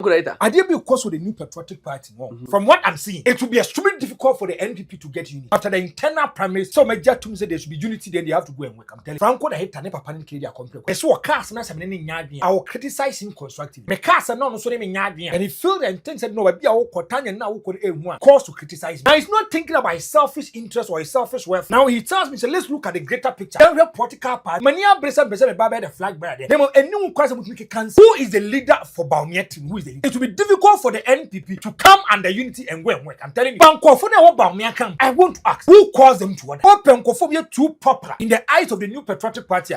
I did because of the new patriotic party. From what I'm seeing, it will be extremely difficult for the NPP to get unity. After the internal primaries, some major to say there should be unity, then they have to go and work. I'm telling you, Franko the head and never panic their complex. I saw a cast and I will criticize him constructively. My cast and no so name and he feel and thinks that no, I be a Kotanya now could cause to criticize him. Now he's not thinking about his selfish interest or his selfish wealth. Now he tells me, so let's look at the greater picture. Then we have political party. Mania Bresa the flag bearer. Then a new question would make a cancer. Who is the leader for Bawumia team? Who is the leader? It will be difficult for the NPP to come under unity and go and work. I'm telling you. I want to ask, who caused them to order? Frankophobia too popular in the eyes of the new patriotic party.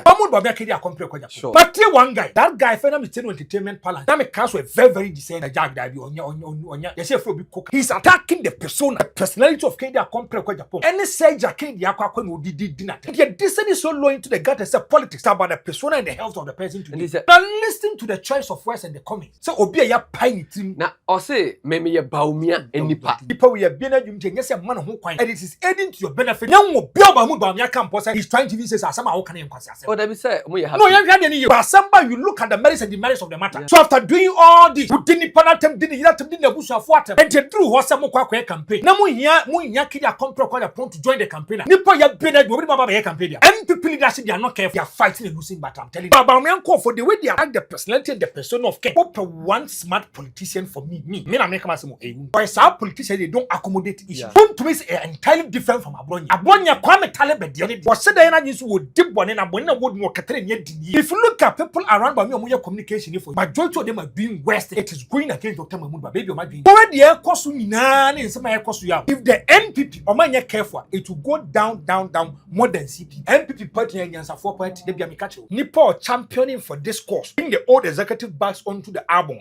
Sure. But here one guy, that guy, entertainment palace. That make a very, very decent Jack Koka. He's attacking the persona, the personality of Kenya Japan. Any say Kenya did dinner. This is so low into the gut as a politics about the persona and the health of the person today. Now listen to the choice of words and the comments. So Obia ya pine team. Now or say maybe ya Bawumia and Nipa. People we have been a man who and it is aiding to your benefit. Young Bawumia campus he's trying to say some how can oh, that be say no, you look at the merits and the merits of the matter. Yeah. So after doing all this, you didn't the bush of water and you drew what some campaign. Now Kenya come to join the campaign. Nipa ya been a campaign. And people leadership they are not careful. They are fighting and losing battle. I'm telling you. Bawumia call for the way they are the personality and the persona of Kenya. One smart politician for me. I make a or some politicians they don't accommodate issues. Don't to me is entirely different from Abonya. Abonya kwame talebe the was said that you would dip one and Abonya would more Catherine yet. If you look at people around Bawumia communication, if majority of them are doing West, it is going against Dr. Mahmoud baby or my being. Already air cost in some air cost. If the NPP or mania careful, it will go down more than CP. NPP party and 4 they be a Nipo championing for this course. Bring the old executive backs onto the album.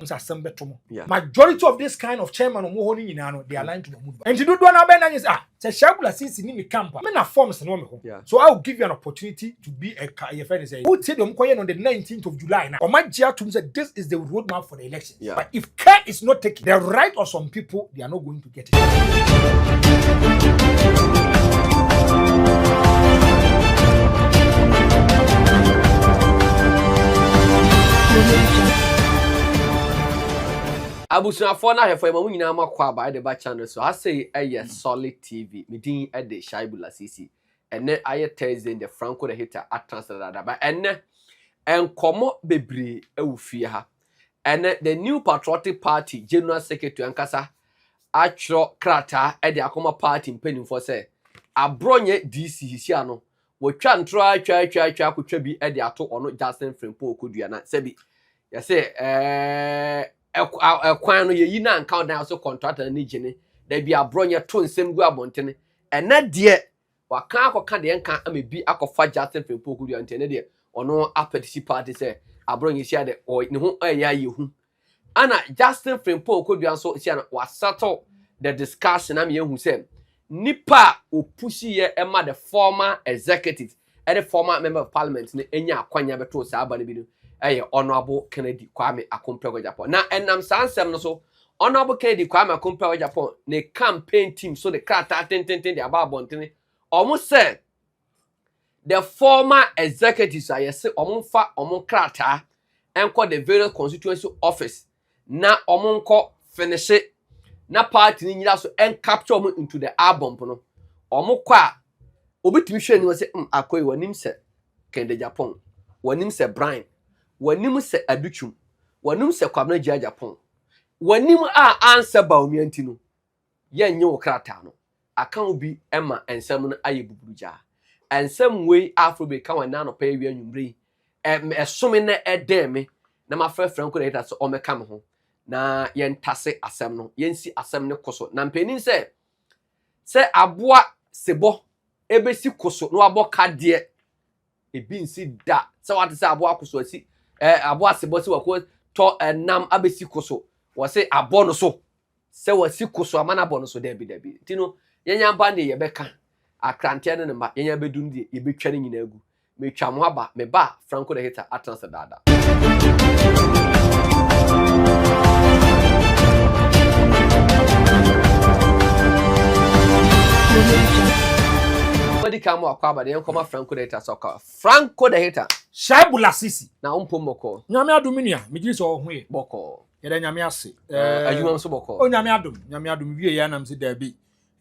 Yeah. Majority of this kind of chairman or they are aligned to Mahmoud. And to do one abandon is Shabula since in the camp. So I will give you an opportunity to be a friend. Say, who said on the 19th of July now? Or my GR said this is the roadmap for the election. Yeah. But if care is not taken, the right of some people, they are not going to get it. Abusuna for na hefo emamu nyina makwa ba de ba channel so I say solid TV medin e de Shaibula CC ene aye Thursday the Franko the hater at transfer that ba ene enkomo bebre ewufie ha ene the new patriotic party general secretary ankasa atro krata e de akoma party mpanimfo say abronye DC hisia no wotwa ntro atwa akotwa bi e de ato ono Justin Franko okodua na sebi ya say kwan no yeyi na nka dan so contractor na gene da bia bronye to nsem gu abontene ena de waka akoka de nka amebi akofa Justin Franko gu ante de ono apetisi party say abronye sia de ne ho aya yehu ana Justin Franko gu so sia na wasettle the discussion am yehu say nipa opushi ye ema the former executive and the former member of parliament ne enya akwanya beto sa aba ne bi no honorable Kennedy Kwame Akumpego Japan. Now, and I'm saying so honorable Kennedy Kwame Akumpego Japan, the campaign team, so the crata the about Bontini almost said the former executives I say omonfa omon crata and call the various constituency office. Now omonko finish it. Na party ni so and capture them into the album no. Omo kwa obitimi hwe ni say akoyi wanim se Kennedy Japan. Wanim se Brian wanim se aduchum wanim se kwabna gya Japan wanim answer Bawumia ntino yenye okrata no aka obi ema ensem no aye buburuja ensem we afrobe ka wana no pa wi anwumre esome na edeme na ma Franko the hater so o meka me ho na yentase asem no yensi asem ne koso na mpanin se aboa sebo ebesi koso no aboka de ebi nsi da se wate se aboa koso asi aboa sebo se wako to nam abesi koso wo se abo no so se wasi koso amana abo no so debi tino yenya mba ne yebeka akrantia ne mba yenya bedun de yebetwa ne nyina agu metwa mo aba me ba Franko the hater atanse dada Body camo akwaba de nkoma Franko the hater soka Franko the hater Shaibula CC na umpomoko nyame aduminia megiri so ho e boko Yɛda nyame ase. Adwuma so bɔkɔ. O nyame adom wie ya nam se da bi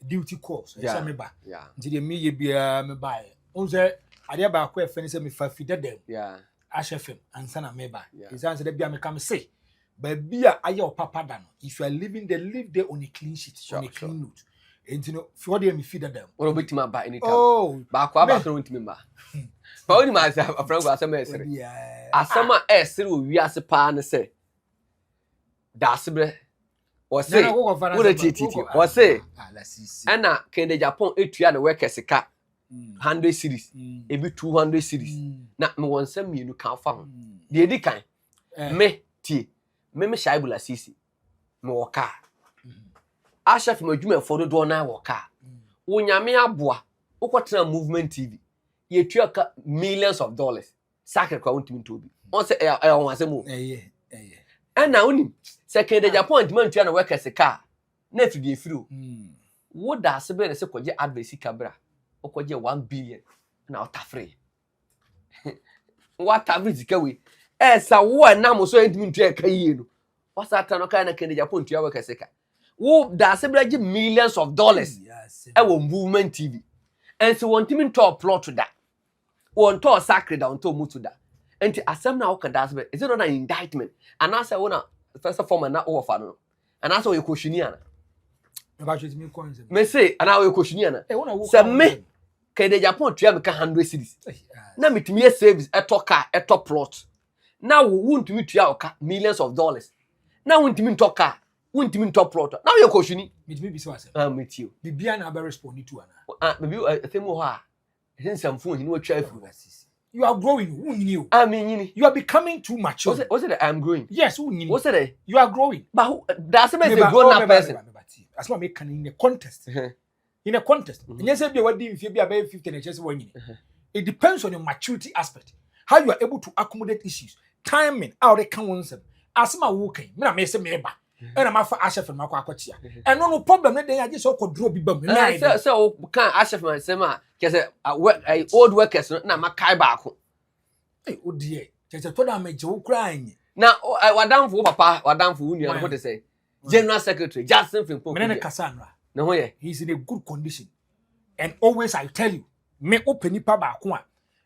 duty calls. Ɛsɛ me ba. Yeah. Nti de me ye bia me ba e. Onse ade ba akɔ efe ne se me fa fida dem. Yeah. Ahye ansa na me ba. Yeah. Isan se da bia me kam say. Ba bia aye papa da no. If you are living there on a clean sheet, on a clean note. Enti no for dey me feed them. What about my ba anytime? Oh, ba kwa ba so ntimi ba. Ba oni ma say Franko asem esere. Asem a esere o wi ase pa ne say. Da asebre. O say, wo de titi. O say, na kende Japan etua na workers ka 100 series, ebi 200 series. Na me won sem mienu kan fa ho. De edi kan. Me shaibula sisi. Me woka. Asha fi madwuma for do na woka. Wo nyame aboa. Wo kwotena movement TV. Ye tua ka millions of dollars. Sakre kwa wontimi to bi. On say on asemo. Na onim second Japan demand tua na workers ka na afidi efiro wo da asebe ne se koje advice kabra o koje 1 billion na otafre what average ka we esa wo na mo so entimi tua ka yie no o sa ta no ka na Kenya Japan tua workers ka wo da asebe gi millions of dollars e wo movement TV and so wontimi to plot to that won to sacred down to mutu da enti asem na wo ka da asebe is it not an indictment and I say wona first form na o fa no and I say we question ana me say and I we question ana say me ke de Japan tua me ka 100 series na metimi service eto car eto plot na wo wontimi tua o ka millions of dollars na wontimi to car wontimi to plot na we question metimi bi se wase metio bibia na be respond to ana baby themu ho a hensamfo hini wo twa afu you are growing. You are becoming too mature. What's it? I'm growing. Yes, what's it? You are growing. But that's a grown up person. As long as you can in a contest. In a contest. And yes, if you are doing 50 and just 1 year. It depends on your maturity aspect. How you are able to accommodate issues. Timing, how they can win them. As my working, me say me ba. And I'm for Asha from Makwakotia. And no problem, then I just so draw bibum. So can Asha from Sema, because I old workers, na Makai Bako. Hey, oh dear, just a told I made you crying. Now, I down for Papa, or down for Union, what to say. General Secretary, Justin from Cassandra. No, yeah, he's in a good condition. And always I tell you, me open it Papa.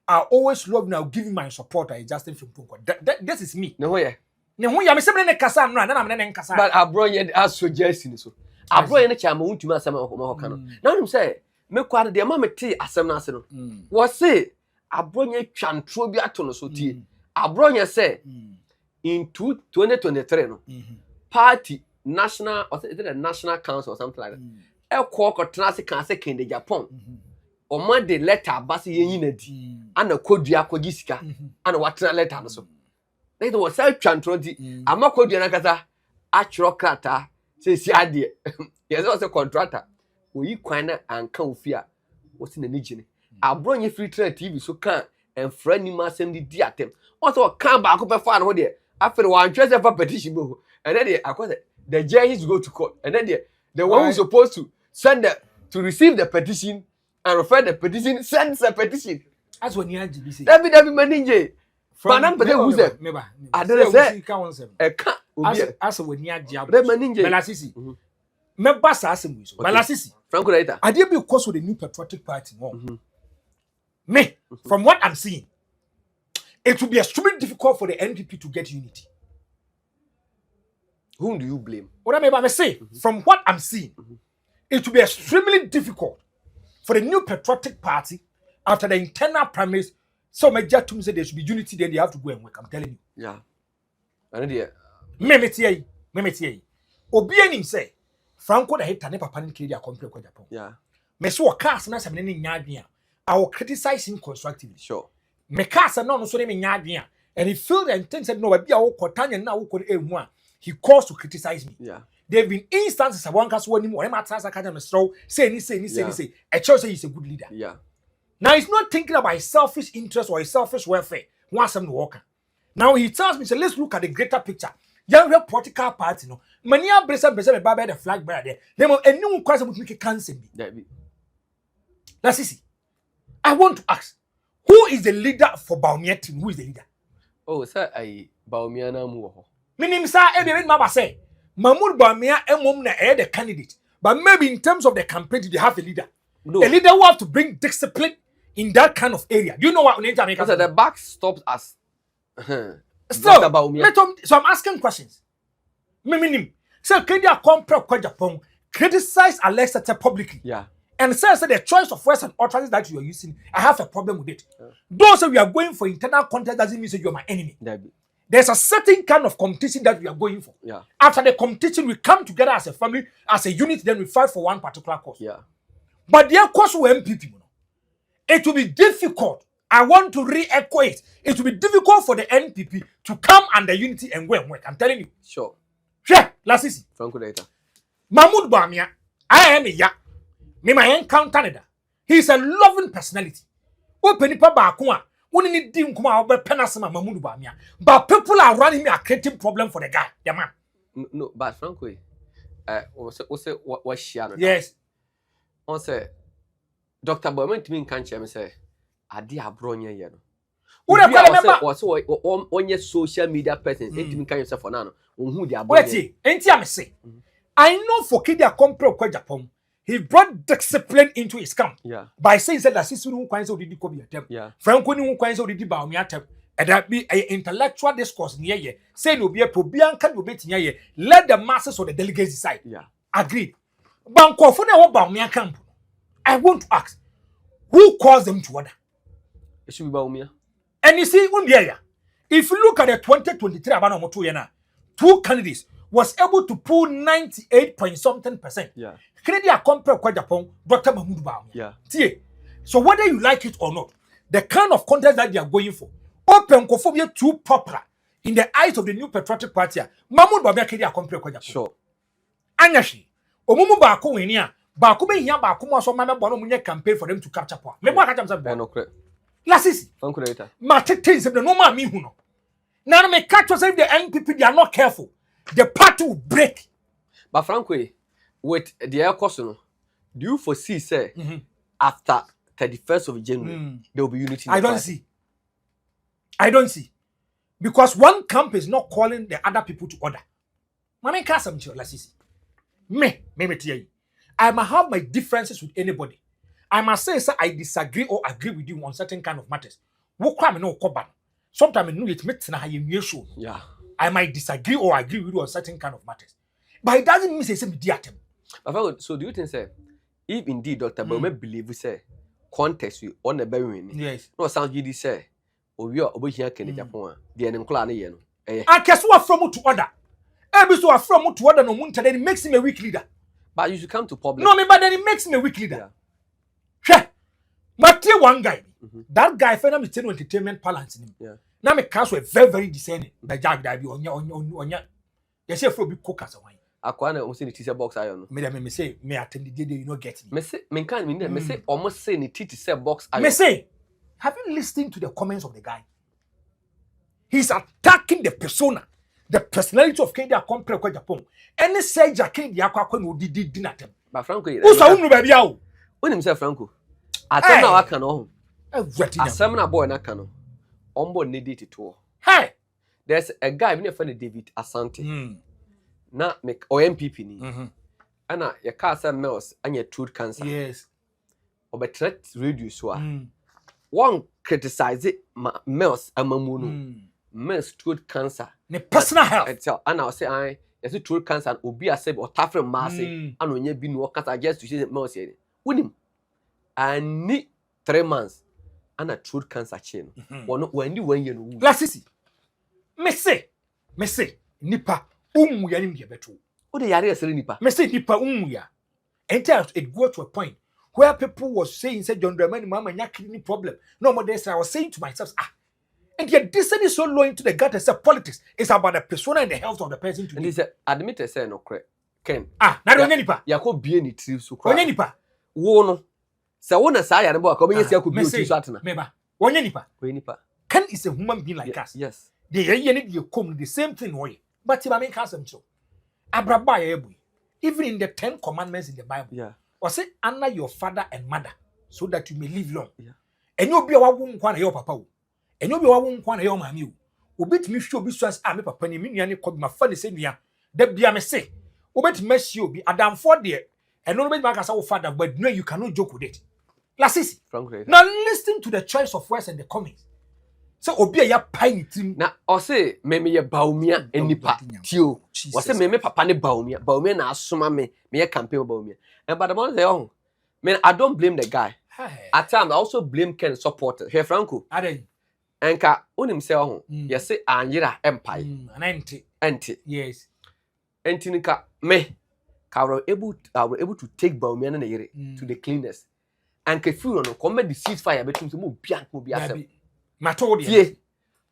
I always love now giving my support to Justin from Punko. This is me. No, yeah. Ne ho ya me semne ne kasa no na na ne nkasa but abro ye suggest ni so abro ye ne chama wontuma asem ho ka no na wonim say me kwade de ma me te asem na ase no wo say abro ye twantro bi ato no so tie abro ye say in 2023 no party national or is it a national council or something like that e ko tena kan se Kenya Japan o ma de letter abase ye yin adi ana kodua kogi sika ana watena letter no so they was so chantronti amakodua na kata achro krata se si ade yes was a contractor oyi kwan na anka ofia wosi na nigine abronye free trade TV so kan enfra ni masem di atem also kan ba ko befa na ho de afere wan twese for petition bo and then the judges go to court and then the one who's supposed to send to receive the petition and refer the petition sends a petition as when you GBC David manager Banam pete who's there? Adere say as when you jab manager Belasisi me basa asem so Belasisi Franko later ade be cause with the new patriotic party me from what I'm seeing it will be extremely difficult for the NDP to get unity. Whom do you blame? What I may say from what I'm seeing it will be extremely difficult for the new patriotic party after the internal primaries. So my jatum said there should be unity, then they have to go and work. I'm telling you. Yeah. I know Memetier. Obianim say Franko the head tane papa nkiri dia compare kwa Japan. Yeah. Me so cast na some nyadwea. I will criticize him constructively. Sure. Me cast no so me nyadwea. And he feel and think said no ba bia wo kotanya na wo kore ehu a he calls to criticize me. Yeah. There've been instances one cast one or ma trans akanya me strow say ni a church say he's a good leader. Yeah. Now he's not thinking about his selfish interest or his selfish welfare. Wants him to work. Now he tells me, so let's look at the greater picture. Young political party, no. Mania bresa me baba the flag bearer there. Then a new question would make a cancer. That's easy. I want to ask, who is the leader for Bawumia team? Who is the leader? Oh, sir, I Bawumia na mu ho. Minim sa e be ma ba say Mahmoud Bawumia emom na the candidate. But maybe in terms of the campaign, they have a leader. No. A leader who have to bring discipline in that kind of area. Do you know what we need to make? So the back stops us. Still, so I'm asking questions. Minim. So Kenya compare kwa Japan criticize Alexa publicly. Yeah. And says that the choice of words and utterances that you are using, I have a problem with it. Those that we are going for internal contest doesn't mean that you are my enemy. There's a certain kind of competition that we are going for. Yeah. After the competition, we come together as a family, as a unit, then we fight for one particular cause. Yeah. But their cause will MPP. It will be difficult. I want to re-echo it. It will be difficult for the NPP to come under unity and go and work. I'm telling you. Sure. Sure. Last is Franko data. Mahmoud Bawumia. I am a ya. Me my encounter Canada. He is a loving personality. Open it back. When you need come out penasama Mahmoud Bawumia. But people are running me a creating problem for the guy. The man. No, but Franko, what share? Yes. On say, Dr. Bawumia to me can't me say, I did a bronya yeno. Was on your social media person, it me can yourself for now. Who they are wait, ain't ya me say? I know for Kidia compare kwa Japan. He brought discipline into his camp. Yeah. By saying that Sisi who coins already could be a temp. Yeah. Franko who coins already Bawumia temp. And that be an intellectual discourse near ye. Say no be a probian can be near ye. Let the masses of the delegates decide. Yeah. Agreed. Banko for now Bawumia camp. I want to ask, who caused them to order? It should be Bawumia. And you see, if you look at the 2023 Abanomoto, two candidates was able to pull 98 point something percent. Yeah. Canada compare kwa Japan, Dr. Mahmoud Bawumia. Yeah. See, so whether you like it or not, the kind of contest that they are going for, open cophobia too popular in the eyes of the new patriotic party. Mahmoud Bawumia Canada compare kwa Japan. Sure. Anyashi, omumu baako wenia, baako be hia baako mo so mama bono munye campaign for them to capture power. Me mo akata msa No correct. Lasisi. Franko data. Ma tete se no ma mi hu no. Now me catch us if the NPP they are not careful, the party will break. But Franko, with the air cost, do you foresee say after 31st of January there will be unity? I don't see. Because one camp is not calling the other people to order. Mama can't Lasisi. Me tell you. I might have my differences with anybody. I must say I disagree or agree with you on certain kind of matters. What crime no koban. Sometimes I know it makes na haye show. Yeah. I might disagree or agree with you on certain kind of matters. But it doesn't mean say me diatem. So do you think say if indeed Dr. Bawumia believe say contest we on the very yes. No sound you say obi here can Japan the enkla na ye no. I guess what from to order. Every so from to order no munta then it makes him a weak leader. But you should come to public. No, but then it makes me a weak leader. Yeah. But here one guy, that guy found me ten entertainment balance in him. Yeah. Now me counsel very very discerning. The Jack that be on ya. You say for be Koka so why? Akwana almost in the teaser box iron. Me say me attend the day you not get me. Me say me can me say almost say the teaser box iron. Me say, have you listened to the comments of the guy? He's attacking the persona, the personality of Kenya compare kwa Japan. Any say Kenya kwa no did dinner them. But Franko, who so unu baby yawo? When himself Franko. Asem na waka no. Asem na boy na ka no. Ombo needed it to. Hey, there's a guy we friend David Asante. Na make MPP ni. Ana ya ka say Mills anya tooth cancer. Yes. Obetret radio so a. One criticize Mills amamu no. Mills tooth cancer. Ne personal health. Tell ana say I yes tooth cancer and obi asem or tafre mass and onye bi no cancer just to say Mills here. Wonim. And need 3 months and a tooth cancer chain. When you 1 year no. Lasisi. Me say nipa umuya ni mye beto. O de yare asere nipa. Me say nipa umuya. Until it go to a point where people was saying say John Dramani mama nya kidney problem. No more days I was saying to myself and yet this is so low into the gut as politics. It's about the persona and the health of the person today. And he said admit say no correct. Ken. Na do nipa. Yakọ bie ni trip so cry. Onye nipa. Wo no. Se wona sa ya ne bo ka obenye sia ko bi oti so atena. Meba. Onye nipa. We nipa. Ken is a human being like us. Yes. The ye come the same thing way. But if I make casem so. Abraba ya ebu. Even in the 10 commandments in the Bible. Yeah. Or say honor your father and mother so that you may live long. Yeah. And you be a nkwa na your papa wo. And you be a nkwa na your mami wo. obet me show bi so as me papa ni me nua ne kɔ ma fa ne se nua da bia me se obet me shi obi adamfo de eno no be ma kasa wo father but no you cannot joke with it lasisi now listen to the choice of words and the comments so obi ya pai ni tim na o se me ye Bawumia enipa tio o se me papa ne Bawumia na asoma me ye campaign Bawumia and but the man say oh man I don't blame the guy at times I also blame Ken supporters here Franko enka onim say oh ye say anyira empire enti yes enti nika me I were able to take Bawumia na yere to the cleaners and kefu no come the ceasefire between some mo biasem matodi yeah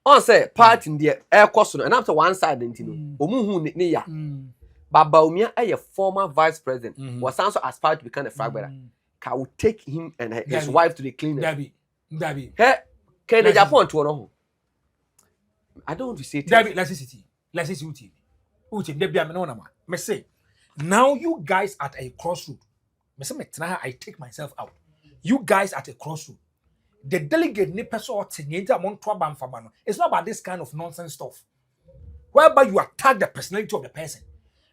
on say part in the air cost and after one side ntino omu hu ne ya but Bawumia a former vice president was also aspired to become a flag bearer can will take him and his wife to the cleaners Dabi hey can the Japan to no I don't want to say Dabi let's see uti Dabi am no na ma me say now you guys at a crossroad me say me tena I take myself out you guys at a crossroad the delegate ni person or tenye among to abamfama no it's not about this kind of nonsense stuff whereby you attack the personality of the person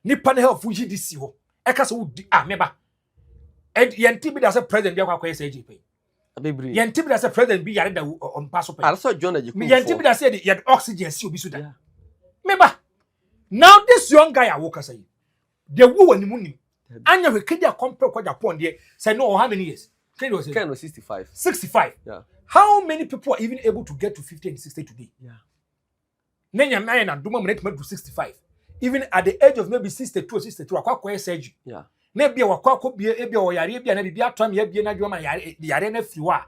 ni panel of fuji this ho e ka so meba and yenti bi da say president bi akwa SGP abebri yenti bi da say president bi yare da on pass up also John Ajiku yenti bi da say the oxygen si obi so da meba now this young guy awoka say the wo wani munim anya we kedi a compare kwa Japan there say no how many years Ken was 65 yeah how many people are even able to get to 50 and 60 today yeah nenya man na duma mnet to 65 even at the age of maybe 62 or 63 akwa surgery yeah na bia wakwa bia e bia o yare bia na bia atom ya bia na dwoma yare na fiwa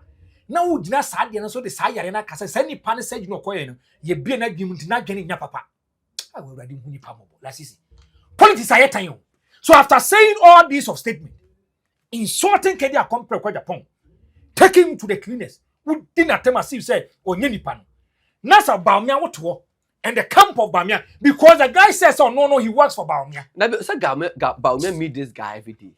na wo gina saa de no so de saa yare na kasa sa nipa ne surgery no koye no ye bia na dwim ntina dwene nya papa awu radi hu nipa mobo lasisi politics ayetan yo so after saying all these of statement insulting Kenya compare kwa Japan taking him to the cleaners who didn't attempt as if said onye nipa no nasa Bawumia woto and the camp of Bawumia because the guy says oh no he works for Bawumia na be say Bawumia meet this guy every day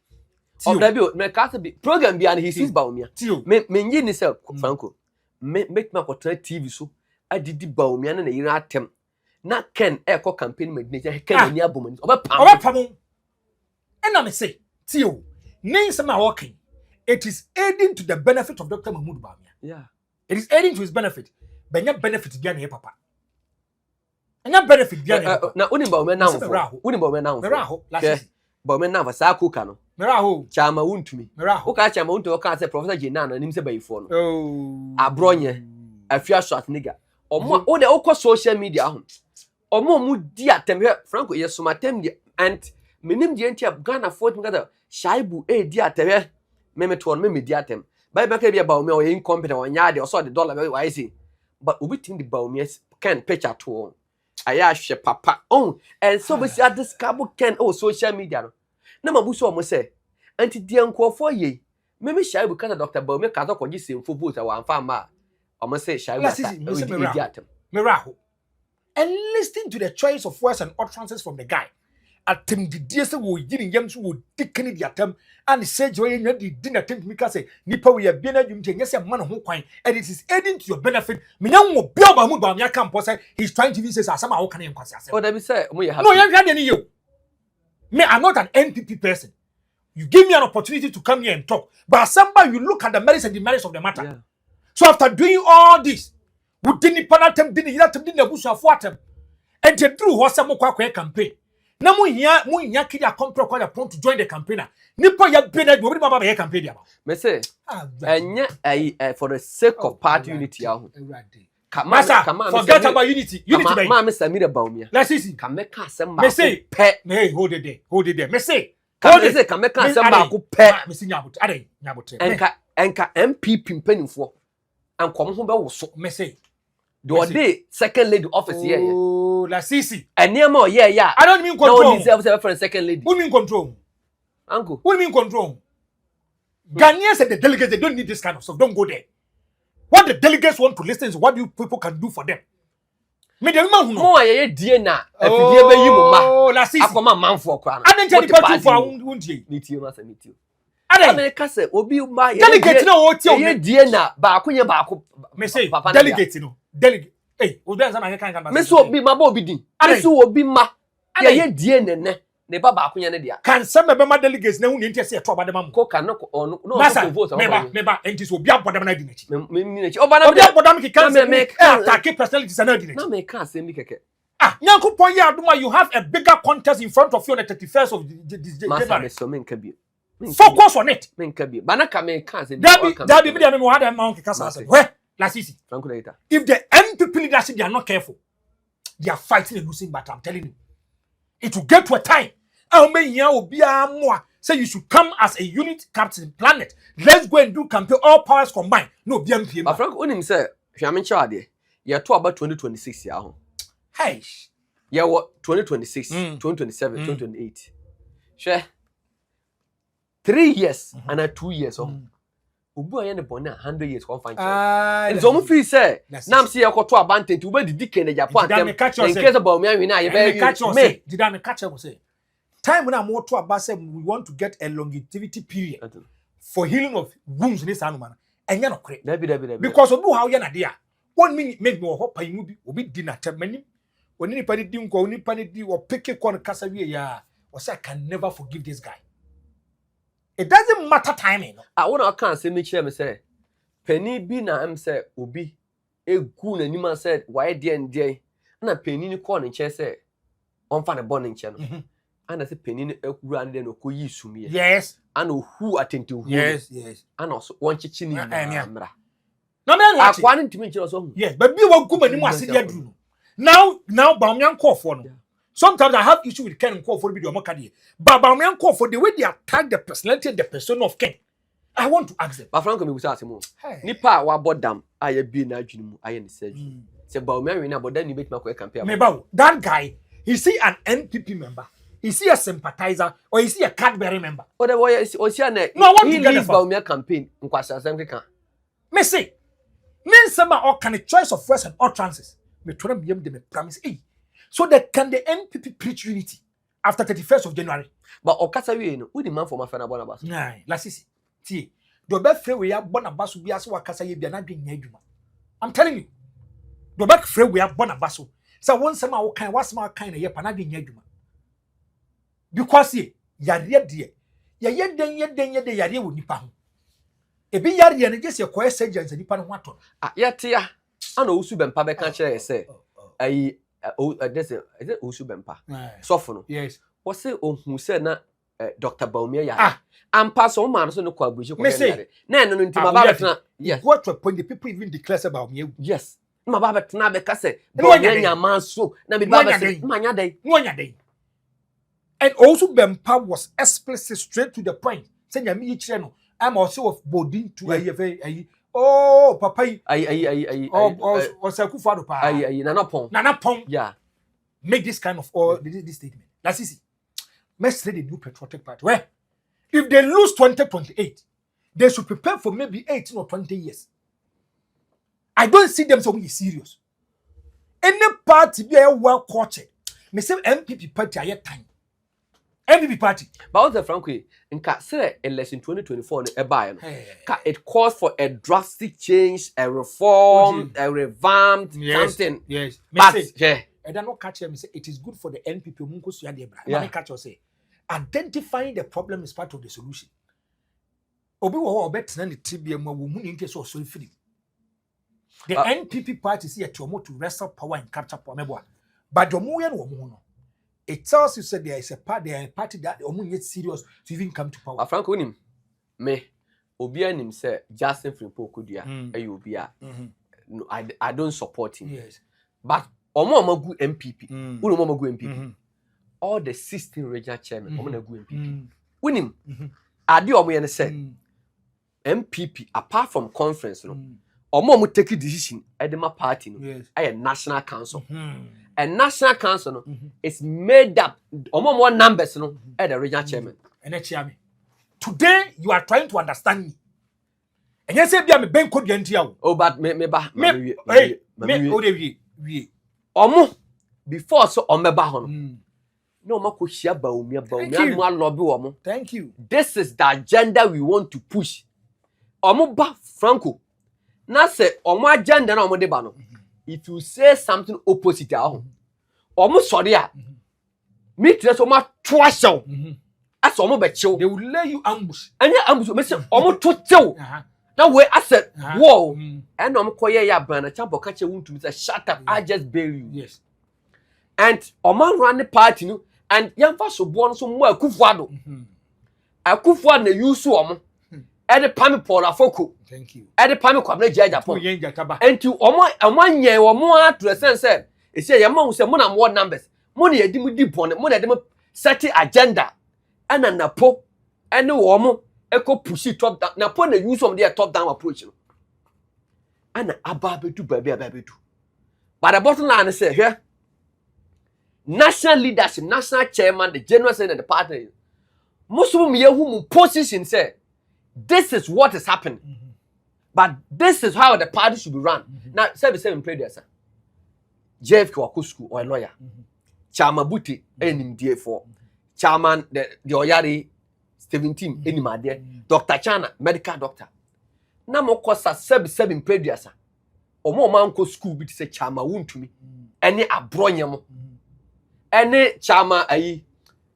of that me cast be program be and he sees Bawumia me nyi ni say Franko me make me ko TV so adidi Bawumia na yira atem na Ken eko campaign medina Ken ni abomani obepam and me say tio names are working. It is aiding to the benefit of Dr. Mahmoud Bawumia. Yeah. It is aiding to his benefit. But your benefit again, papa. And your benefit again. Now, only Bawumia now. Only Bawumia now. Meraho. Last Bawumia now. For Koka no. Meraho. Chama won't me. Meraho. Koka chama won't. Koka say Professor Jena no. Nimse bayi phone. Oh. Abronye. Afia short nigga. Omo. O de okwa social media home. Omo mu di atem. Franko yes sumatem di and minim di enti Ghana Fort Mugada. Shaibu di atem. Me to me di atem. By back be Bawumia or incompetent or nyade or saw the dollar why is but we think the Bawumia can picture to ayashe papa on and so we see at this cabo can social media no na mabuso mo say anti di enkofo ye me Shaibu kan Dr. Bawumia ka to koji semfo vote wa amfa ma o mo say Shaibu di atem Meraho and listen to the choice of words and utterances from the guy atem di se wo yiri yam so wo dikani di atem and say joy nya di din atem mi ka say nipa we ya bia na dwum te nya say man ho kwan and it is aiding to your benefit me nya wo bia ba mu ba me campus say he's trying to say asama wo kan en kwase asem oh that be say mo ye happy no yan hwade ni you me I'm not an NPP person you give me an opportunity to come here and talk but somebody you look at the merits and the merits of the matter yeah. So after doing all this we didn't panatem didn't yira tem didn't abusuafo atem and they drew ho say mo kwa campaign na mu hia kidi akompre kwa Japan to join the campaigner nipa ya be na obi baba be campaign dia me say enya for the sake of party unity ahu forget about unity be ma me Samira Bawumia let's see ka me ka asem ba me say hey hold it there me say ka me ka asem ba ko pe me say nyabote ade nyabote enka MPP mpanimfo ankom ho be wo so me say the day second lady office here oh la sisi enema yeah I don't mean control no deserve for a second lady who mean control uncle who mean control Ghanaians and the delegates they don't need this kind of stuff don't go there what the delegates want to listen is what you people can do for them me dem ma hu no mo aye die na afidie be yi mu ma oh la sisi akoma manfo kwa na adenche ni party for wuntie ni tie ma sa ni tie ade ka say obi ma delegate na o tie ye die na ba akonye ba ako me say delegate no delegate Hey, obi ansa na kan me so obi ma ba obi din me so obi ma ye die nene ne baba akonya ne dia kan se me be ma delegates na hu ne ntia se to obade mam Koka no no so vote me ba enti so obi abodam na di nachi me ni nachi oba na obi abodam ki kan se me attack personalities na di nachi na me kan asem bi keke Nyankopon ya aduma you have a bigger contest in front of you on the 31st of January. So me nka bi Focus on it. Me nka bi banaka me kan asem Dabi me dem had am on kasa say where la sisi Franko later if the NPP leadership they are not careful they are fighting a losing battle. I'm telling you it will get to a time say you should come as a unit captain planet. Let's go and do campaign all powers combined. No BMP. But Frank onim say hwame chade ye to about 2026 ya ho. Hey. Yeah, what 2026, 2027, 2028. Share 3 years and 2 years oh. Obu aye ne bone 100 years kon fan. And so mo feel say nam say ekoto abante ti oba didi ken Japan tem. In case about me na ye be did I catch you say time when I'm more to about say we want to get a longevity period for healing of wounds in this animal. And you're not correct. Because of how you're not there. 1 minute make me hope I will be dinner many. When anybody didn't go, anybody did or pick a corner cassaway, yeah, or say I can never forgive this guy. It doesn't matter timing. I want to can't say me say penny be na am say obi e gu na nima said why dear and dear na penny ni corner chair say on fan a born in channel. And I say penny ni ran then ko yi sumi. Yes. And who attend to yes. And also one chichini amra. No man watch. Akwa ntimi nchiro so. Yes, but be one gu mani mu ase dia duru. Now Bawumia call for no. Sometimes I have issue with Ken call for video makadi. But Bawumia call for the way they attack the personality and the persona of Ken. I want to ask them. But Franko me busa asemo. Nipa wa bodam aye bi na adwunu mu aye ne surgery. Say Bawumia we na bodan ni betima ko campaign. Me ba that guy, is he an NPP member? Is he a sympathizer or is he a card-bearing member? Or the boy is Oceana. No, I want he to get leads Bawumia campaign. Nkwasa Africa. Me say, men some all kind of choice of words and utterances. Me try to them promise. So that can the NPP preach unity after 31st of January? But Okasa we no, who the man for my friend Abonabas? Nah, la sisi. See, the best free we are Bonabas be as Wakasa ye be na doing nyadwuma. I'm telling you. The best free we are Bonabas. So once some all kind was my kind of ye na doing nyadwuma. Because ye yare de ye den yare wo nipa ho e bi yare ye ne just ye koy surgeons nipa no ato yete ya ana osu bempa be kan kire say ayi this is it osu bempa sofo no yes wo say ohun say na Dr. Bawumia ya ampa so man so no kwa buji ko yare na eno no ntima ba betna yes what to a point the people even declare about me yes ma ba betna be ka say Bawumia nyama so na be ba be manya dai and also Bempa was explicit straight to the point. Say nyame yi kire no I'm also of bodin to oh papa oh Sakufa do pa nana pon yeah make this kind of this statement. That's easy. Let's read the new patriotic party. Where if they lose 2028 they should prepare for maybe 18 or 20 years. I don't see them so serious. Any party be a well coached. Me say MPP party aye time. NPP party. But what the Franko nka say election 2024 no e buy no. It calls for a drastic change, a reform, a revamped something. Yes. But yeah. I don't know catch me say it is good for the NPP munko so ya de bra. Me catch you say identifying the problem is part of the solution. Obi wo obetena ne tibia mu wo mu ni nke so so free. The NPP party see to wrestle power and capture power meboa. But the mu ye no wo no. It tells you said there is a party that omu yet serious to even come to power. Franko nim me obi anim say Justin Frimpong Kodua obi a no I don't support him. Yes. But omo magu MPP. Uno omo magu MPP. All the 16 regional chairmen omo na gu MPP. Unim ade omo ye ne say MPP apart from conference no omo take decision edema party no I national council. And national council no is made up more numbers no at the regional chairman. And today you are trying to understand me. And you say be am ben code yantia. Oh but me omo before so omeba ho no. No mako hia Bawumia no lobby omo. Thank you. This is the agenda we want to push. Omo ba Franko. Na say omo agenda na omo de ba no. if you say something opposite almost sorry me tell so much twice as almost be chill. They will lay you ambush. And yeah, ambush me say almost to chill. Now where I said whoa and koye ya brand champo catch you to me say shut up, I just bail you. Yes. And Oman run the party no and young fast so born so more Akufo-Addo. Akufo-Addo na use omo. E de pami Paul Afoko. Thank you. E de pami Kwabena Japan. And to omo nye omo to the sense said e say yama say mo na more numbers. Mo na yedi mu deep on mo na dem set agenda. And na po ene omo eko push it top down. Na po na use some their top down approach. And ababedu baby. But the bottom line is say here national leadership, national chairman, the general secretary, and the party. Most of them who position say, this is what is happening. But this is how the party should be run. Now, 77 played there, sir. JF Kwakusku or a lawyer. Chairman Buti, any DA4. Chairman, the Oyari, 17, any my dear. Dr. Chana, medical doctor. Now, more cost 77 played there, sir. Or more man go school, but say Chairman wound to me. Any abronyamo. Any chairman,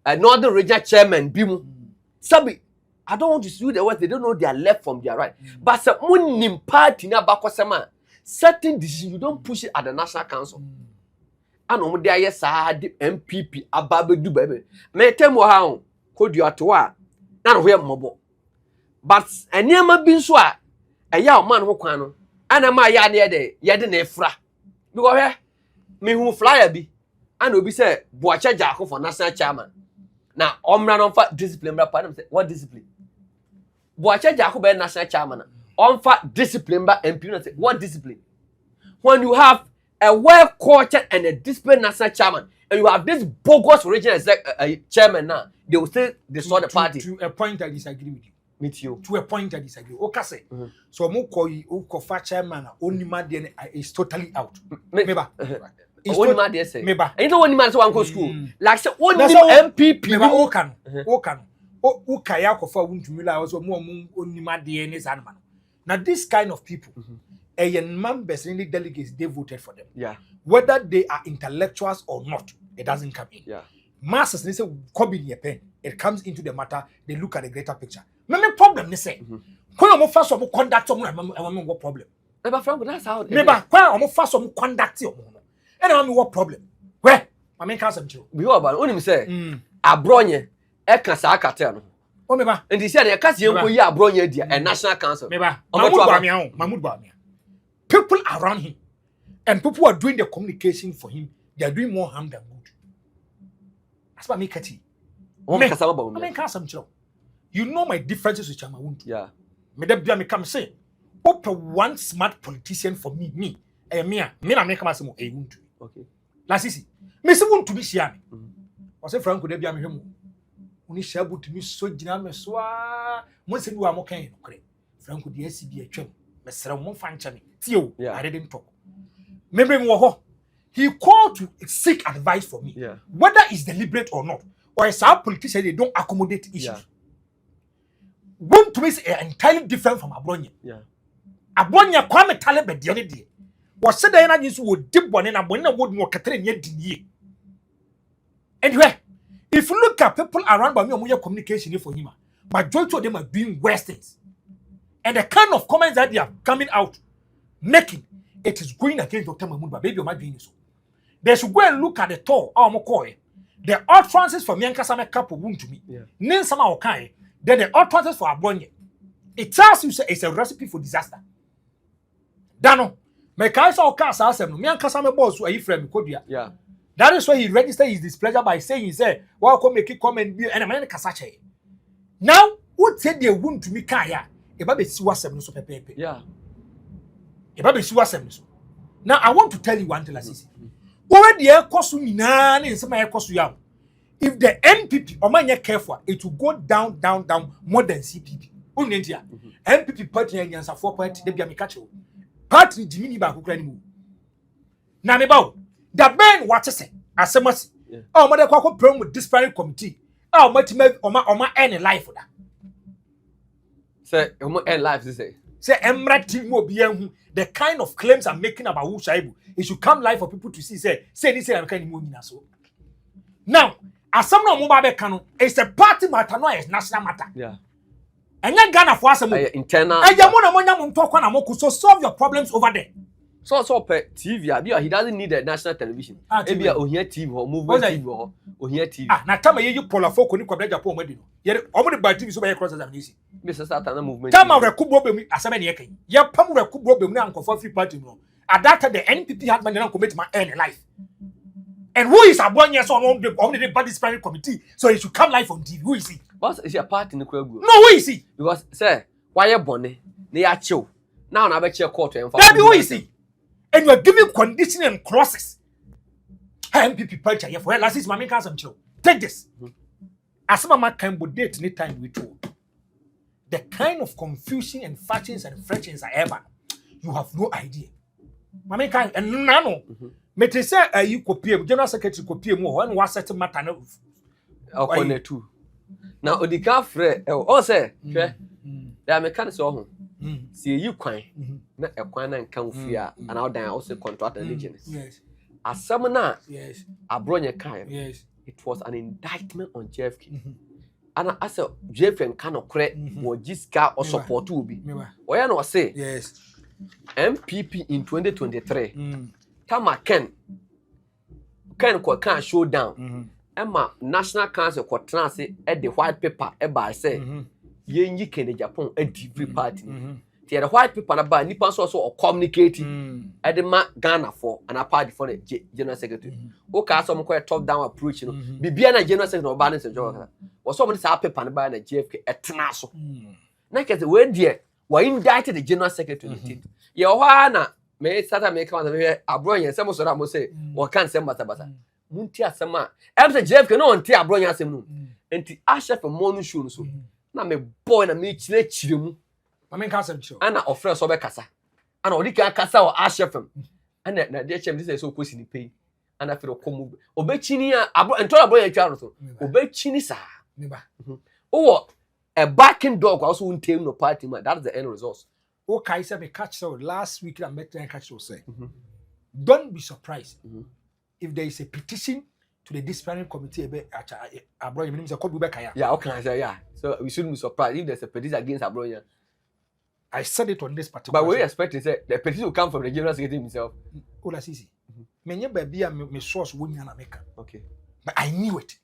another regional chairman, Bimu. Sabi, I don't want to see the words, they don't know their left from their right. But some unim party na bakosema, certain decisions you don't push it at the National Council. And on there, yes, I had MPP, Ababedu baby. Me tell me how, could you at war? None of them mobile. But a near my bin swa, a young man who can, and a my yard there, yadin efra. Because me who flyer be. And we say, Boacha Jacko for national chairman. Now, Omran on fat discipline, what discipline? Boacha Jacko be national chairman. On fat discipline, but impunity. What discipline? When you have a well cultured and a disciplined national chairman, and you have this bogus regional chairman now, they will say destroy the party. To a point, I disagree with you. Meet you. To a point, I disagree. Okay, say. So, Moko chairman, only man is totally out. Remember. Only man there say. Meba. And you know only man so go school. Like say only MPP. Meba Okan. Ukaya kofa wuntumi also mo only man there ne san man. Now this kind of people, members in the delegates, they voted for them. Yeah. Whether they are intellectuals or not, it doesn't come in. Yeah. Masses they say come in pen. It comes into the matter. They look at the greater picture. Me problem they say. When I'm first of conduct someone, I'm what problem. Meba Franko, that's how. Meba, when I'm first of conduct and I mean what problem? Where? I mean can't some we all about only say abronye e kan sa akate no. O meba. And he said e ka se enko yi abronye dia a national council. Meba. Mahmoud Bawumia. People around him and people are doing the communication for him. They are doing more harm than good. That's what me kati. I mean can't some you know my differences with Chamawuntu. Yeah. Me da bia me come say open one smart politician for me me na me come say mo wuntu. Okay. La sisi. Me se won to be shia me. O se Franko da bia me hwemu. Oni shabu to me so gina me so a mo se bi wa mo kan nokre. Franko de asi bi atwam. Me sere mo fa ncha me. Tio, I didn't talk. Remember me ho. He called to seek advice from me. Yeah. Whether it's deliberate or not. Or as our politicians they don't accommodate issues. Yeah. One to me is entirely different from Abronya. Yeah. Abronya kwame talebe de one de. Was said that you would dip one and I would not catering yet. Anyway, if you look at people around by me on communication for him, majority of them are doing worse things. And the kind of comments that they are coming out, making, it is going against Dr. Mahmoud, but baby, my doing so. They should go and look at the tour, the utterances from Yankasame couple wound to me. Name some okay, then the utterances for Abronya. It tells you it's a recipe for disaster. Dano. Me kaisa okasa asem no me ankasa me boss ayi frame kodua. Yeah. That is why he registered his displeasure by saying he said, "Well, come make comment and I'm kasa che." Now, what said they wound to me kaya? E ba be si wasem no so pepepe. Yeah. E ba be si wasem no so. Now, I want to tell you one thing asisi. Already e kosu nyina na nsema e kosu ya. If the NPP o manya careful, it will go down more than CPP. Unentia. NPP party nyansa 4 party dey bia me catch you. Party Jimmy ba kokra ni mu na me bawo the ben what say asemasi oh mother kwakọ prom with disciplinary committee oh matima oma any life da say omo end life say say Emra TV mo be hu the kind of claims I'm making about who Shaibu. It should come live for people to see say this I'm kind of so. Now, as some no mobile canon, it's a party matter, no, it's national matter. Yeah. And then Ghana for us internal. And you talk on a so solve your problems over there. So per TV, he doesn't need a national television. Maybe a here TV or movement TV or here TV. Ah, na time you pull a folk on the Japan medino. Yet, only by TV so by cross as easy. Mr. Satan movement. Come out, Kubo, as a maniac. Your Pamura Kubo, Uncle for free party. At that time, the NPP had money to commit my own life. And who is a 1 year on the body sparring committee? So he should come live on TV. Who is he? Boss is your part in the crowd. No, who is he? Because, sir, why you bonnet? They are chill. Now, I bet you a quarter. Who is he? And you are giving conditions and clauses. MPP purchase here for last is my main cousin. Take this. As Mama can date any time we told. The kind of confusion and factions and fractions I ever, you have no idea. My main kind and nano. Mete say you copy general secretary copy more and was set matter no. Okone too. Now odika frɛ o say hwɛ da mechanics o ho see you kwan na ekwan na nka ofi a ana odan o say contract allegiance. Yes. Asɛm na yes abronye kai. Yes. It was an indictment on JFK. And I said JFK kan okre wo giska or support obi. Oya no say yes. MPP in 2023 Tama Ken can show down. Emma National Council ko transe at the white paper by say yenyi ken Japan a different party. The white paper na ba nipa so or communicating at the Ghana for an party for the general secretary. O ka some quite top down approach no. Bibia na general secretary no balance job. Was somebody say paper na ba na JFK etnaso. Na ke we there we indicted the general secretary. Ye ho na me started make one abronya some so that mo say we can say bata. Munti asema em say JFK no onti abronya asem no. Enti ashe for monu show no so. Na me boy na me chire mu. Mama council show. Ana ofre so be kasa. Ana odi kan kasa o ashe fam. Ana na dey chem this so kwesi ni pay. Ana fe komu. Obechini ento abronya twa no so. Obechini sa. Neba. O a backing dog also won't tame no party man. That's the end result. Okay, so me catch so last week I met and catch so say. Don't be surprised if there is a petition to the disciplinary committee at Abronya. Means a copy back. Yeah, okay, I say yeah. So we shouldn't be surprised if there's a petition against Abronya. I said it on this particular. But we expect to say the petition will come from the general secretary himself. Ola Sisi. Many baby me source wouldn't make. Okay. But I knew it.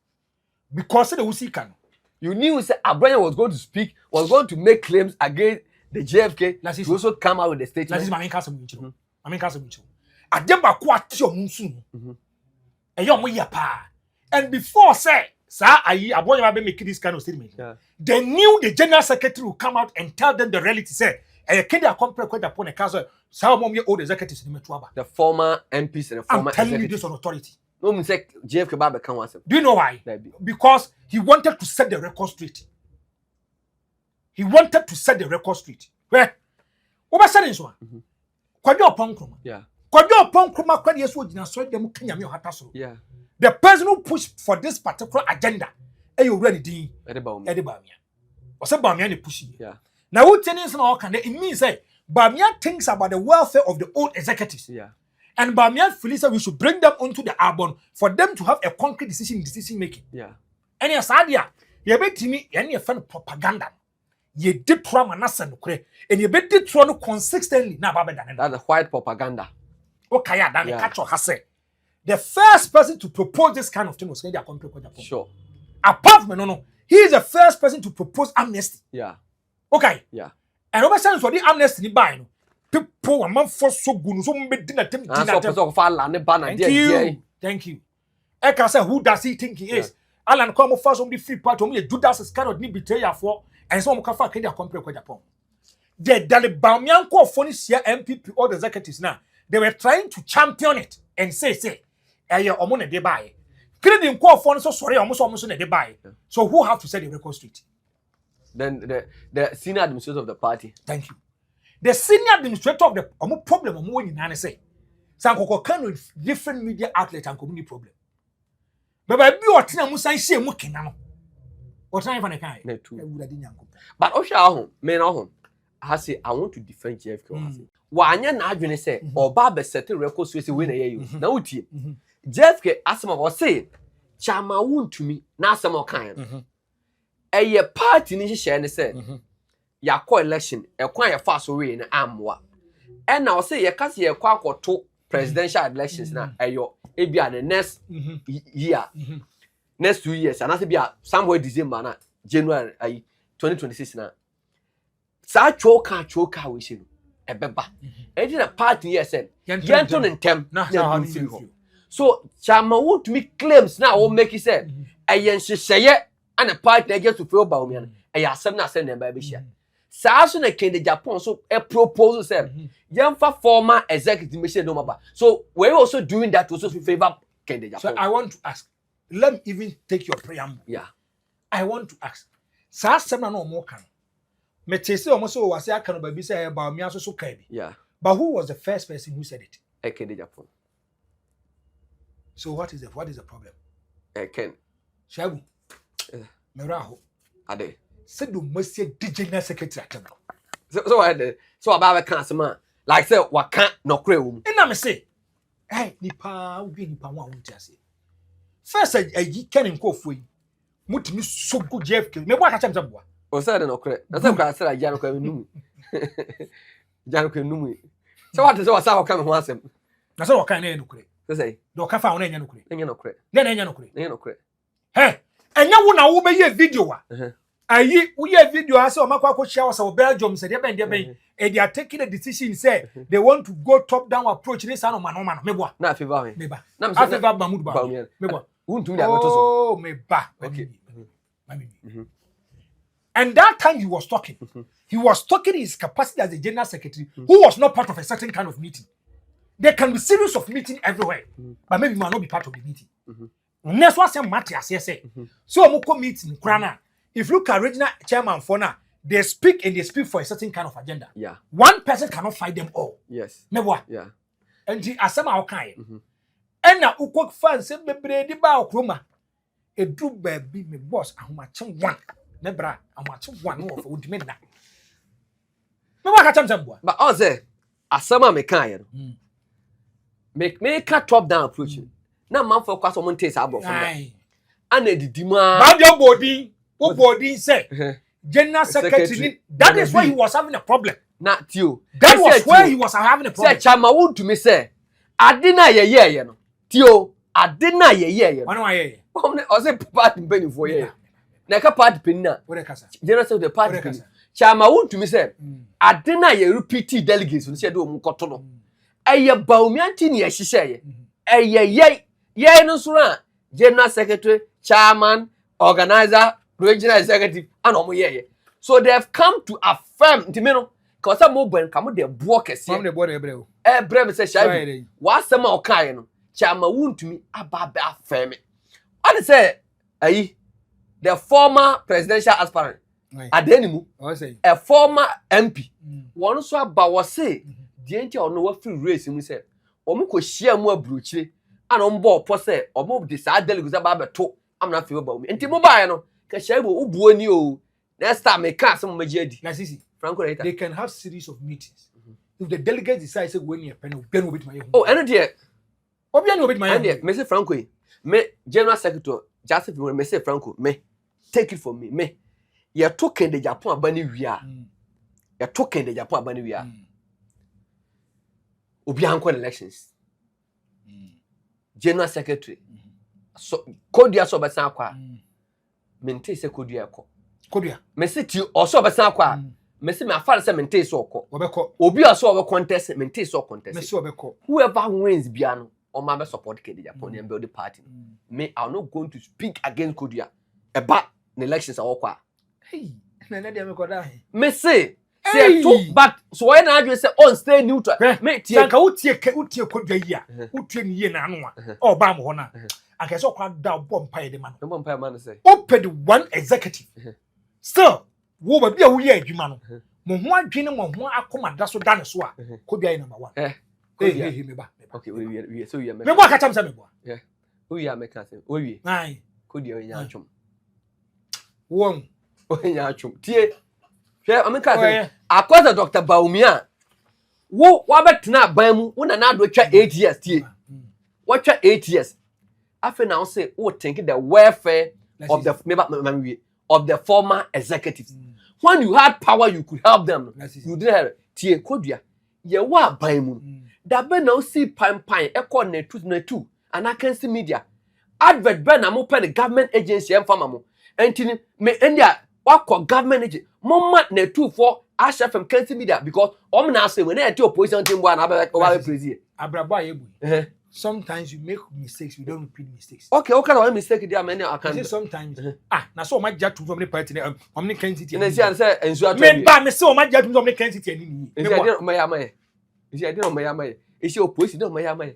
Because the Usikan. You knew that Abronya was going to speak, was going to make claims against the JFK to also come out with the statement. That is my main cousin. My main cousin. I demba kwati o munsu. Eyo mo yapa. And before say, sir, Abronya be make this kind of statement. Yeah. They knew the general secretary will come out and tell them the reality. Say, Kenya compare kwenda upon a council. Some of your old executives in Metuaba. The former MPs and the former I'm telling you this on authority. No, me say JFK Baba can answer. Do you know why? Because he wanted to set the record straight. He wanted to set the record straight. Where? What said this one? Kwadio Ponkroma. Yeah. Kwadio Ponkroma kwadi yeso jina so dem Kenya mi hataso. Yeah. The person who pushed for this particular agenda, you ready din. Ede Bawumia. Ose Bawumia ne push. Yeah. Now who tenants no can it means say Bawumia thinks about the welfare of the old executives. Yeah. And Bawumia feels that we should bring them onto the arbon for them to have a concrete decision making. Yeah. And yes, idea, you bet me any fan propaganda. You did trauma nasa no kure, and you bet did trauma consistently. Na baba than that's the white propaganda. Okay, than the catch or has the first person to propose this kind of thing was Kenya Company. Sure. Apart from no, he is the first person to propose amnesty. Yeah. Okay. Yeah. And over sense for the amnesty by no. People a man for so good, so many dinner. Thank you. Eka say who does he think he is? Alan come first on the free part of me. Judas is kind of need betrayal for, and some can find Kenya Company. The Bawumia call for this year MPP all the executives now. They were trying to champion it and say, omone de buy. Credit call for so sorry, almost de buy. So who have to set the record straight? Then the senior administrator of the party. Thank you. The senior administrator of the problem in say. Sanko can with different media outlets and community problem. But by be what na musan she mu kenano. What na even kind. But Osha home, men home. I say I want to defend JFK. Wanya na adwene say oba be set record so say we na ye na utie JFK asema wo say chama wuntumi na asema okan eye party ni hye ne say yakọ election ekwan ya fa so we na amwa e na wo say ye kase ye kwa akoto presidential elections na eyo e bia the next year next 2 years and say bia somewhere December na January 2026 na sa choka we say ebeba enti na party yes yento ntem na so chama want me claims na wo make say ayen hyehyeye and a party na get to feel Bawumia e asem na asem na ba be hia sa so na Kende Japan so a proposal say yemfa former executive mission no maba so we also doing that to also favor Kende Japan. So I want to ask, let me even take your preamble. Yeah, I want to ask, sa asem na no mo kan me te say almost so was aka no ba bi say Bawumia so kai bi. Yeah. But who was the first person who said it? Kende Japan. So what is the problem? Ken. Shabu. Meraho. Ade. Said do must DJ secretary atem. So what so about cancel man. Like say what can't no kre wo. Na me say, hey, nipa obi nipa wa won ti ase. First ayi ken nkofo yi. Mutimi so go JFK. Me bo aka cham boa. O say no kre. Na say kwa say ya no kwa num. Ja no kwa num. So what is what say o come ho asem. Na say o kan na no kre. Say do ka fa won enya no kre. Enya no kre. Na enya no kre. Enya no kre. Hey, enya wo na wo be ye video wa. Ayi wo ye video ase o makwa ko share wo Belgium say de ben they are taking a decision say they want to go top down approach this no man me boa. Na favor me. Me ba. Na me favor Mahmoud ba. Me boa. Wuntum dia beto so. Oh, me ba. Okay. And that time he was talking. He was talking his capacity as a general secretary who was not part of a certain kind of meeting. There can be series of meetings everywhere, but maybe you might not be part of the meeting. Next one say matter as say. So moko meeting krana. If you look at regional chairman for now, they speak for a certain kind of agenda. Yeah. One person cannot fight them all. Yes. Meboa. Yeah. And the asema okai. And na ukok fans say bebre di ba okroma. E do baby me boss ahomache one. Nebra ahomache one no of udime na. Meboa ka cham boa. But all say asema me kan ye no. Make a top down approach. Na man for kwaso mon taste abo from that. Ana didima. Ba dia body, wo body say general secretary. That is why he was having a problem. Na tio. That was where he was having a problem. Say chama won to me say ade na ye no. Tio, ade na ye no. Wano aye. O say party penny for ye. Na ka party penny na. Wo de kasa. General secretary party penny. Chama won to me say ade na ye repeat delegates no say do mo koto no. Eye Bawumia ntini ye hihye ye ye no so ran general secretary chairman organizer regional executive and omo ye so they have come to affirm ntime no cause mo ban ka mo de bo kese Mo de bo de ebreo ebre me say shabi wa asema o kai no chairman wuntumi aba affirm what say ayi the former presidential aspirant adenimu a former MP won so aba wo say the enti ono wa free race mu say omo ko hia mu abrochire ana ombo opo say omo de sa delegate ba beto amna fe Bawumia enti mo bae no ka shaibo ubuo ni o next time me ka some magiadi na sisi Franko rhetoric they can have series of meetings if the delegate decide say when you pen obian obit my oh eno de obian obit my eno me say Franko me general secretary Joseph me say Franko me take it from me ye to Kende Japan abani wia ye to Kende Japan abani wia obi anko elections general secretary so kodua so besan akwa mente se kodua me se ti o so besan akwa me se me afare se mente se okọ obekọ obi o so obe contest mente se contest me se obekọ whoever wins bia no o ma be support Kende Japan and build the party me I'm not going to speak against kodua eba the elections akwa hey na dey me koda me say but so when I say on stay neutral me tie ka utie kodwa yi a utie ni ye na anu a o ba mo ho na aka so kwa da bom pae de man bom pae man say open one executive still wo ba bia wo ye adwuma no mo ho adwene mo ho akoma da so da ne so a kodwa yi number 1 me ba okay we so we me bo aka cham say me bo we are make say we ai kodwa yi nya atwom won o nya atwom tie Share America say according to Dr. Bawumia wo betena ban mu wo na do twa 8 years tie. What twa 8 years. Afi now say wo think the welfare of the former executives. When you had power, you could help them. You didn't have tie kodua. Ye wa ban mu. Da be now see pan e netu and I can see media. Advert ben na mo pe the government agency em fama mo. Entini me endia wakọ government agency. Mama netu for Asha from can see media because na say when e opposition team boy na be president. Abrabo ayebu. Sometimes you make mistakes, we don't repeat mistakes. Okay, what kind of mistake there many I can sometimes. Na so much jet from the party omni can city. And say ensu me ba me so much jet from omni can city ani ni. I didn't my is your opposition no my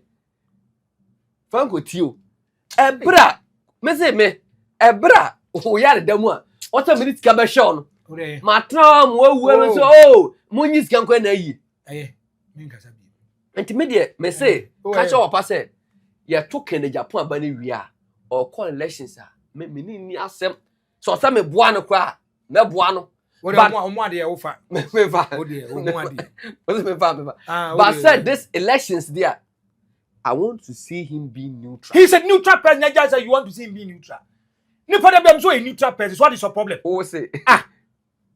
Franko tio. Ebra me say me ebra o ya da mu a what a minute ka be show no. Matram wo so oh munyis kan kwa na yi. Me nkasa bi. Intermediate me say catch up say ya took in the Japan abani wia or call elections me ni asem so say me boa no kwa me boa no but omo de ofa me fa but said this elections there I want to see him be neutral. He said neutral president. Just say you want to see him be neutral. Ni for them so a neutral president. What is your problem? Oh say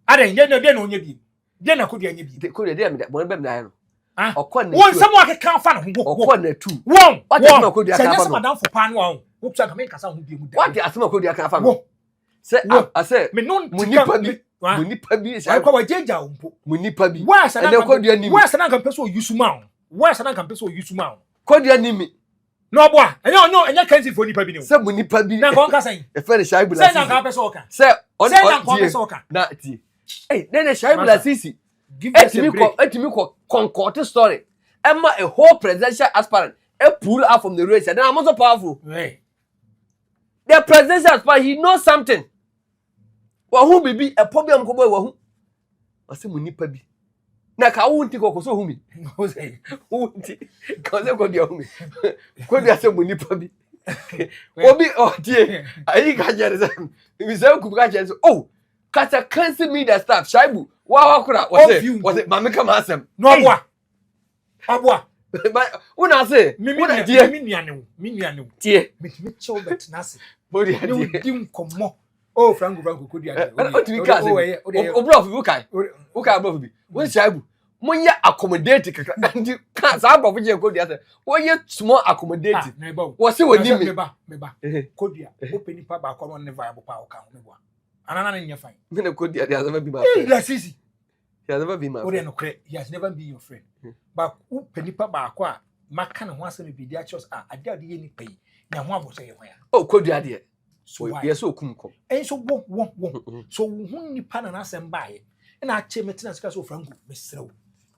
ade no onye bi de na kodi anye bi kodi de me da mo be me da no one someone can fan okon na tu one what asema kodi aka fan madam for pan one wo tsa ka me kasa ho bi mu da what asema kodi aka fan say I say me no munipa bi say kwa wajeja ompo munipa bi wa sana kodi ani wa sana kan peso yusuma wa sana kan peso yusuma kodi ani mi no boa enya kanzi for nipa bi ne say munipa bi na kon ka say e fe Shaibu say na ka peso oka say na kon peso oka na ti then Shaibu Lasisi give us a break. Etimi concoct story. Emma a whole presidential aspirant pull out from the race. And then I'm also powerful. Right. The presidential aspirant, he knows something. Well, who be a problem? Who? I say, Munipa be. Na ka won't take so who me. Who say? Because I got your home. Could you say Munipa be? Obi, oh dear. I can't get it. If you say, oh, Kata can't see me the staff. Shaibu. Wow, was it Mamma Kamasem? No, Abwa. When I say, Minianu, dear, Mitchell, but Nassi. Body, oh, Franko could you? What do we call it? Uka above me. When Shaibu, when you accommodated, and you can't stop of your good other. When you small accommodated, what's it when you could you open papa on the viable power count? Anana in your fine. Me could you never be my friend. That's easy. He has never been my friend. He has never been your friend. But who penipa ba kwa makana wants to be their choice. I dare the any pay. Now one will say where. Oh, could you idea? So yes, so kumko. And so one. So who ni pan and ask and buy. And I came at Tennis Castle Franko, Miss Row.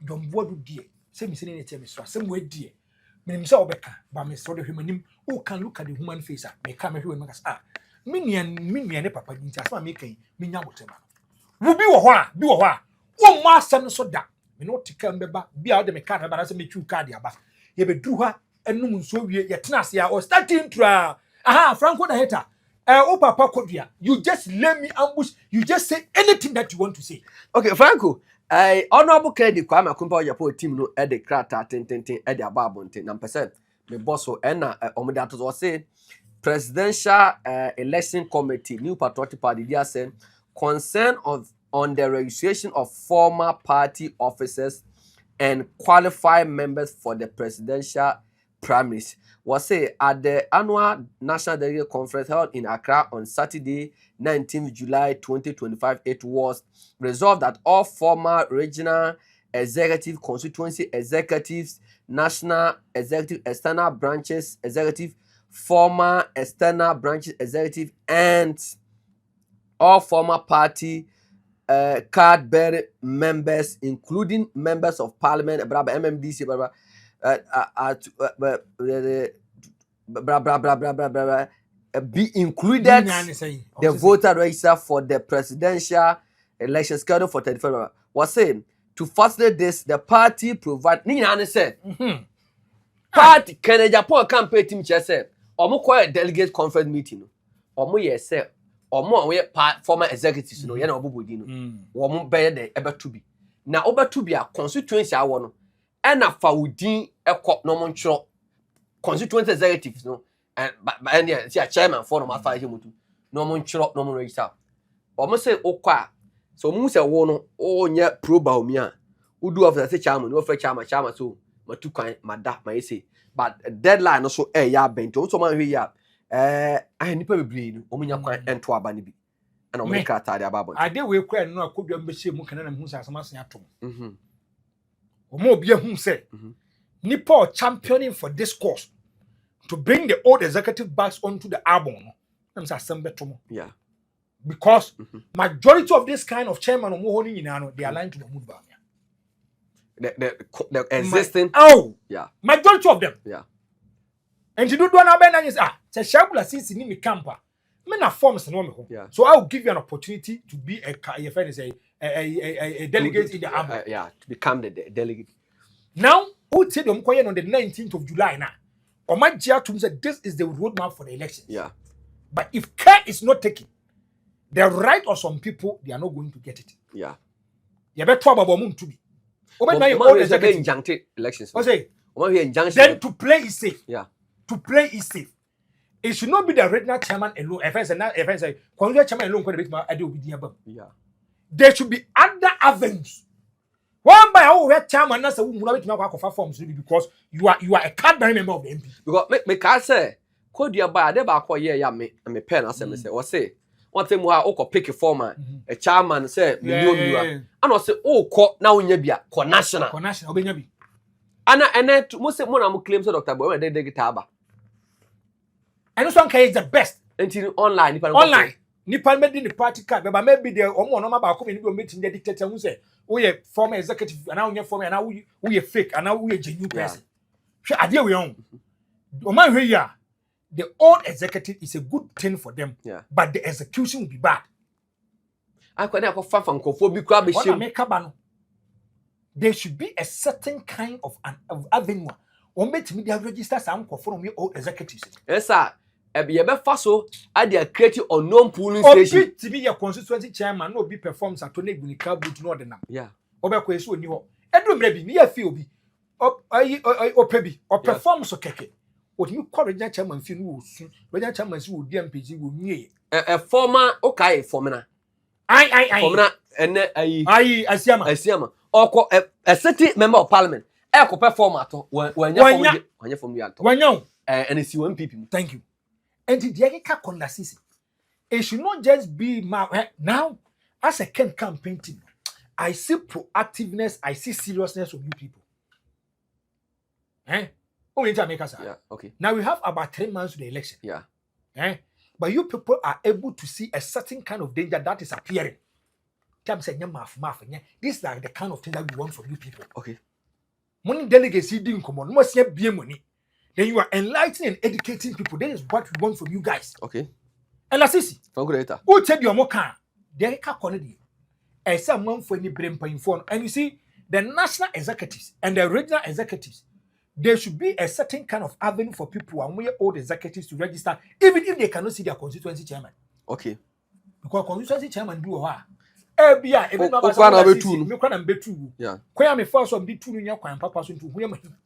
Don't what dear. Say me saying it to me, some way dear. Meaning so better, but Miss Rodder human who can look at the human face. May come here and make us Minian papa didn't ask my making me now. Will be a while, do a while. One master so that me not to come back, be out the mechanic, but as a me2 cardia back. Ye be drew her and no so yet Nasia or starting trial. Aha, Franko the hater. Oh, Papa Kodia, you just let me ambush, you just say anything that you want to say. Okay, Franko, I honorable credit Kwame Kumpa your team no at the crata ten at the ababonte, and percent. Me boss so Omedatos was saying. Presidential Election Committee, New Patriotic Party, they are saying concern on the registration of former party officers and qualified members for the presidential primaries. Was say at the annual National Delegate Conference held in Accra on Saturday, 19th July 2025, it was resolved that all former regional executive, constituency executives, national executive, external branches executive, former external branches executive, and all former party card-bearing members, including members of parliament, MMDC, be included the voter register for the presidential election scheduled for 31st. Was saying to facilitate this, the party provide. Nina said, party Kenya Japan campaign team chair said. Omo kwa delegate conference meeting. Omo ye say omo we former executives no ye na obobodi no wo mo be de ebeto bi na obeto bi a constituency awo no e na fa wodin ekọ no mo nchro constituency executives no and yeah see a chairman for no ma fa hemutu no mo nchro no mo register omo say okwa so mu say wo no o nya pro Bawumia udu of the chairman no fa chairman so matu kwan mada ma say but deadline no so ya bento so man hwe ya nipa bebre no omunya kwan ento aba ne bi ana o make atade ababon ade we kwa no akodwa mbehye mu kana na hu sa asama sen atom omo obi hu say nipa championing for this cause to bring the old executive backs onto the album no am say asem beto yeah because majority of this kind of chairman omo ho ni nyina no they align to the mood Bawumia the existing yeah majority of them yeah and you do na be na is say shabula sisi ni me camper me na forms no me ho so I will give you an opportunity to be a friend is a delegate in the album to become the delegate now who tell them koye on the 19th of July now Omajia to say this is the roadmap for the elections yeah but if care is not taken the right of some people they are not going to get it yeah you better about mum to be elections say then to play is safe to play is safe. It should not be the regional chairman alone. Chairman alone. Yeah. There should be other avenues. One by our chairman, that's a woman forms because you are a card-bearing member of the MP. Because me can say, could you buy a deba for ye me pen as I say, or say, one thing more oko pick a former, a chairman say, and I say, oh, now in Yabia, national. And then most of them claims Dr. Boy, they get taba. And this one is the best. Until online. Nippon made in the party card, but maybe the one about coming to meeting the dictator who say, we are former executive, and now you're former, and now we are fake, and now we are genuine person. Sure, idea we own. The old executive is a good thing for them, but the execution will be bad. I could have Franko for because there should be a certain kind of avenue. Or make me register some for me old executives. Yes, sir. Be so I they create unknown polling station. To be your constituency chairman, no be performs at Tony Bunika boot no the yeah. Oberque so ni ho. Edrum maybe near feel be or pebi or perform so keke. What you call regional chairman feel no soon. Regional chairman will DMPG will near a former okay formula. I formula and I Asiama. Or a city member of parliament. Eko perform at when you're from the when you and it's you people. Thank you. And the Delegate Kondasisi. It should not just be now as a campaign team. I see proactiveness, I see seriousness of you people. Oh, in Jamaica, sir. Yeah, okay. Now we have about 3 months to the election. Yeah. But you people are able to see a certain kind of danger that is appearing. This is like the kind of thing that we want from you people. Okay. Money delegacy didn't come on. Must be money. Then you are enlightening and educating people. That is what we want from you guys. Okay. And assisi. Who tell you more can? They can't connect you. As someone for any brain point phone. And you see, the national executives and the regional executives, there should be a certain kind of avenue for people and we old executives to register, even if they cannot see their constituency chairman. Okay. Because constituency chairman do what? Yeah.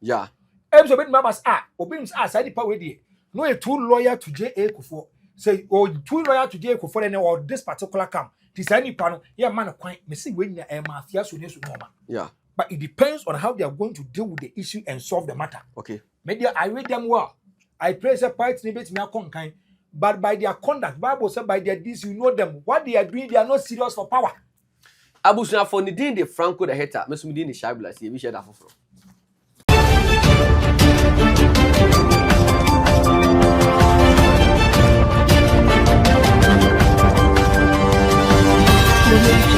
Yeah. Ebso bet members obins side pa we dey no a too loyal to JA Kufo say or too loyal to JA Kufo and or this particular camp this any pano yeah man kwan me see we nya mafia so nesu normal yeah but it depends on how they are going to deal with the issue and solve the matter. Okay, maybe I read them well, I praise a part ni bet me akon kan but by their conduct Bible said by their deeds you know them what they are doing they are not serious for power. Abusua for the din the Franko the hater me so me din the Shabla see we share that for Delegate.